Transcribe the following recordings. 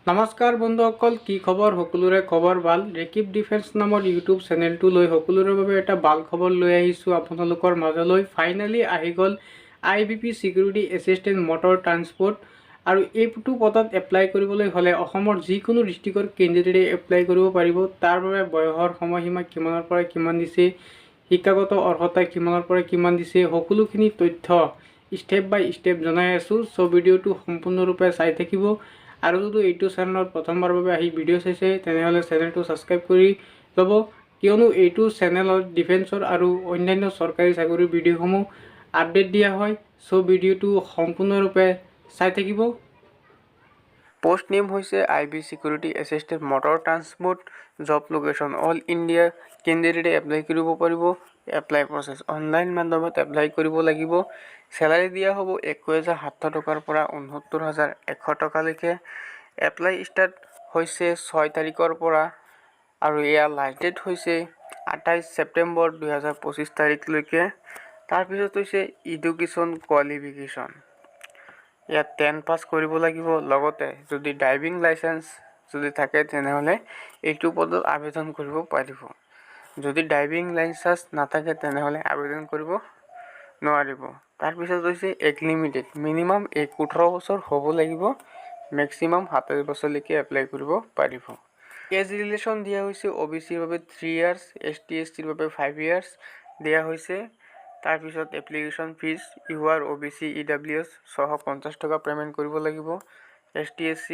নমস্কাৰ বন্ধুসকল, কি খবৰ? সকলোৰে খবৰ ভাল। ৰেকিব ডিফেন্স নামৰ ইউটিউব চেনেলটো লৈ সকলোৰে বাবে এটা ভাল খবৰ লৈ আহিছোঁ আপোনালোকৰ মাজলৈ। ফাইনেলি আহি গ'ল IBP security assistant motor transport. আৰু এইটো পদত এপ্লাই কৰিবলৈ হ'লে অসমৰ যিকোনো ডিষ্ট্ৰিক্টৰ কেণ্ডিডেটে এপ্লাই কৰিব পাৰিব। তাৰ বাবে বয়সৰ সময়সীমা কিমানৰ পৰা কিমান দিছে, শিক্ষাগত অৰ্হতা কিমানৰ পৰা কিমান দিছে, সকলোখিনি তথ্য ষ্টেপ বাই ষ্টেপ জনাই আছোঁ। চ' ভিডিঅ'টো সম্পূৰ্ণৰূপে চাই থাকিব। আৰু যদি এইটো চেনেলত প্ৰথমবাৰৰ বাবে আহি ভিডিঅ' চাইছে তেনেহ'লে চেনেলটো ছাবস্ক্ৰাইব কৰি ল'ব, কিয়নো এইটো চেনেলত ডিফেন্সৰ আৰু অন্যান্য চৰকাৰী চাকৰিৰ ভিডিঅ'সমূহ আপডেট দিয়া হয়। চ' ভিডিঅ'টো সম্পূৰ্ণৰূপে চাই থাকিব। পোষ্ট নেম হৈছে IB security assistant motor transport. Job location all India. কেণ্ডিডেটে এপ্লাই কৰিব পাৰিব। এপ্লাই প্ৰচেছ অনলাইন মাধ্যমত এপ্লাই কৰিব লাগিব। চেলাৰী দিয়া হ'ব 21,700 টকাৰ পৰা 69,100 টকালৈকে। এপ্লাই ষ্টাৰ্ট হৈছে 6 তাৰিখৰ পৰা আৰু এয়া লাষ্ট ডেট হৈছে 28 ছেপ্টেম্বৰ 2025 তাৰিখলৈকে। তাৰপিছত হৈছে এডুকেশ্যন কোৱালিফিকেশ্যন। ইয়াত 10 পাছ কৰিব লাগিব। লগতে যদি ড্ৰাইভিং লাইচেন্স যদি থাকে তেনেহ'লে এইটো পদত আবেদন কৰিব পাৰিব। যদি ড্ৰাইভিং লাইচেন্স নাথাকে তেনেহ'লে আবেদন কৰিব নোৱাৰিব। তাৰপিছত হৈছে এজ লিমিটেড। মিনিমাম 18 বছৰ হ'ব লাগিব। মেক্সিমাম 27 বছৰলৈকে এপ্লাই কৰিব পাৰিব। এজ ৰিলেশ্যন দিয়া হৈছে OBCৰ বাবে 3 ইয়াৰ্ছ, ST SCৰ বাবে 5 ইয়াৰ্ছ দিয়া হৈছে। তাৰপিছত application fees UR OBC EWS 650 টকা পে'মেণ্ট কৰিব লাগিব। ST SC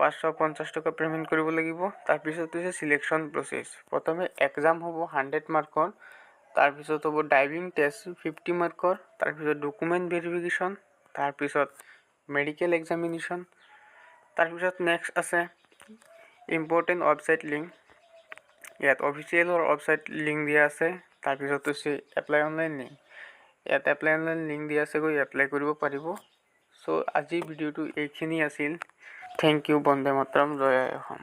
550 টকা পে'মেণ্ট কৰিব লাগিব। তাৰপিছত হৈছে চিলেকশ্যন প্ৰচেছ। প্ৰথমে এক্সাম হ'ব 100 মাৰ্কৰ। তাৰপিছত হ'ব ড্ৰাইভিং টেষ্ট 50 মাৰ্কৰ। তাৰপিছত ডকুমেণ্ট ভেৰিফিকেশ্যন। তাৰপিছত মেডিকেল এক্সামিনেশ্যন। তাৰপিছত নেক্সট আছে ইম্পৰ্টেণ্ট ৱেবছাইট লিংক। ইয়াত অফিচিয়েলৰ ৱেবছাইট লিংক দিয়া আছে। তাৰপিছত হৈছে এপ্লাই অনলাইন লিংক। ইয়াত এপ্লাই অনলাইন লিংক দিয়া আছে, গৈ এপ্লাই কৰিব পাৰিব। চ' আজিৰ ভিডিঅ'টো এইখিনি আছিল। Thank you. বন্দে মাতৰম, জয় আই অসম।